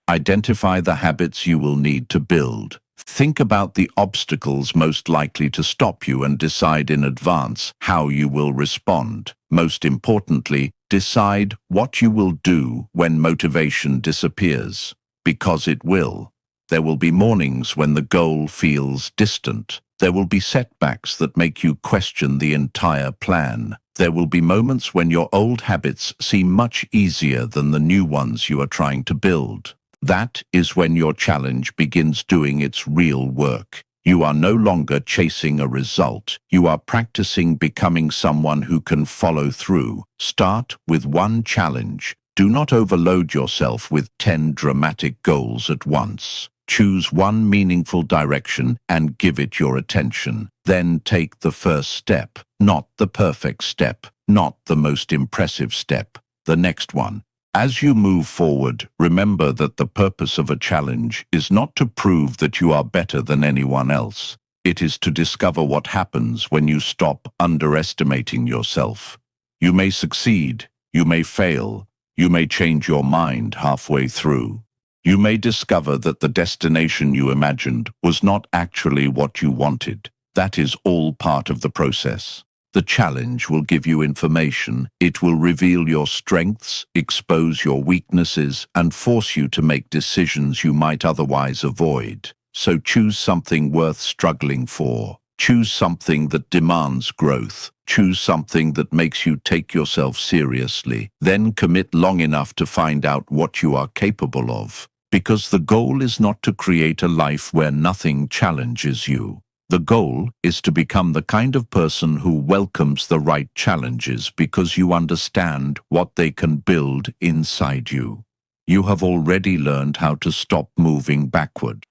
Identify the habits you will need to build. Think about the obstacles most likely to stop you and decide in advance how you will respond. Most importantly, decide what you will do when motivation disappears, because it will. There will be mornings when the goal feels distant. There will be setbacks that make you question the entire plan. There will be moments when your old habits seem much easier than the new ones you are trying to build. That is when your challenge begins doing its real work. You are no longer chasing a result. You are practicing becoming someone who can follow through. Start with one challenge. Do not overload yourself with 10 dramatic goals at once. Choose one meaningful direction and give it your attention. Then take the first step, not the perfect step, not the most impressive step, the next one. As you move forward, remember that the purpose of a challenge is not to prove that you are better than anyone else. It is to discover what happens when you stop underestimating yourself. You may succeed, you may fail, you may change your mind halfway through. You may discover that the destination you imagined was not actually what you wanted. That is all part of the process. The challenge will give you information. It will reveal your strengths, expose your weaknesses, and force you to make decisions you might otherwise avoid. So choose something worth struggling for. Choose something that demands growth. Choose something that makes you take yourself seriously. Then commit long enough to find out what you are capable of. Because the goal is not to create a life where nothing challenges you. The goal is to become the kind of person who welcomes the right challenges because you understand what they can build inside you. You have already learned how to stop moving backward.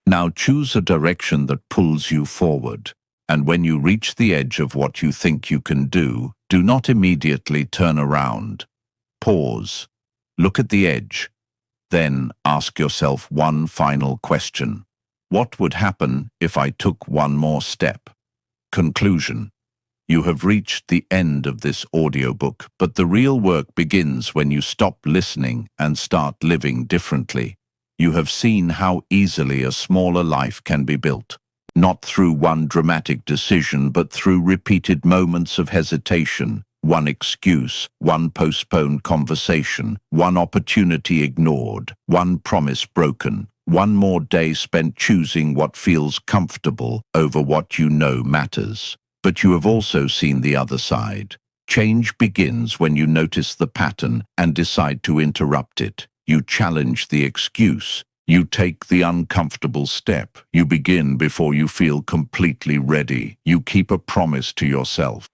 Now choose a direction that pulls you forward. And when you reach the edge of what you think you can do, do not immediately turn around. Pause. Look at the edge. Then ask yourself one final question. What would happen if I took one more step? Conclusion. You have reached the end of this audiobook, but the real work begins when you stop listening and start living differently. You have seen how easily a smaller life can be built. Not through one dramatic decision, but through repeated moments of hesitation. One excuse, one postponed conversation, one opportunity ignored, one promise broken, one more day spent choosing what feels comfortable over what you know matters. But you have also seen the other side. Change begins when you notice the pattern and decide to interrupt it. You challenge the excuse. You take the uncomfortable step. You begin before you feel completely ready. You keep a promise to yourself.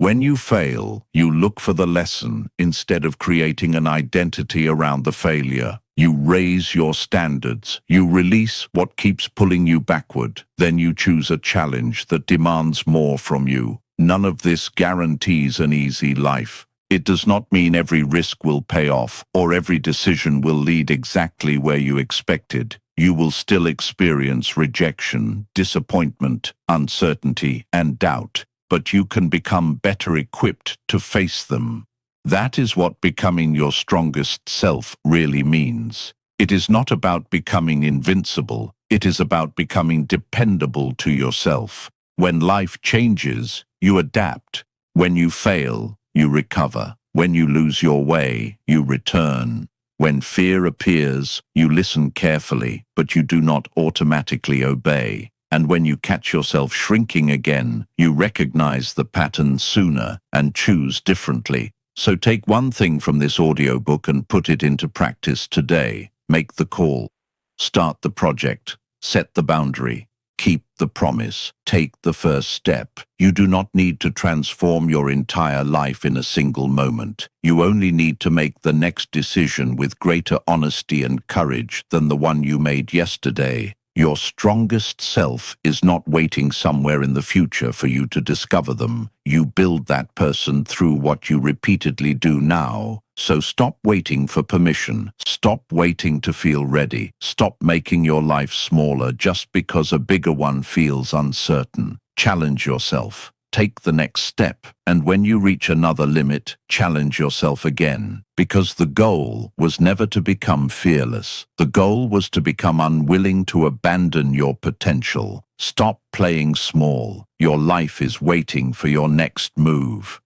When you fail, you look for the lesson instead of creating an identity around the failure. You raise your standards. You release what keeps pulling you backward. Then you choose a challenge that demands more from you. None of this guarantees an easy life. It does not mean every risk will pay off or every decision will lead exactly where you expected. You will still experience rejection, disappointment, uncertainty, and doubt, but you can become better equipped to face them. That is what becoming your strongest self really means. It is not about becoming invincible. It is about becoming dependable to yourself. When life changes, you adapt. When you fail, you recover. When you lose your way, you return. When fear appears, you listen carefully, but you do not automatically obey. And when you catch yourself shrinking again, you recognize the pattern sooner and choose differently. So take one thing from this audiobook and put it into practice today. Make the call. Start the project. Set the boundary. Keep the promise. Take the first step. You do not need to transform your entire life in a single moment. You only need to make the next decision with greater honesty and courage than the one you made yesterday. Your strongest self is not waiting somewhere in the future for you to discover them. You build that person through what you repeatedly do now. So stop waiting for permission. Stop waiting to feel ready. Stop making your life smaller just because a bigger one feels uncertain. Challenge yourself. Take the next step. And when you reach another limit, challenge yourself again. Because the goal was never to become fearless. The goal was to become unwilling to abandon your potential. Stop playing small. Your life is waiting for your next move.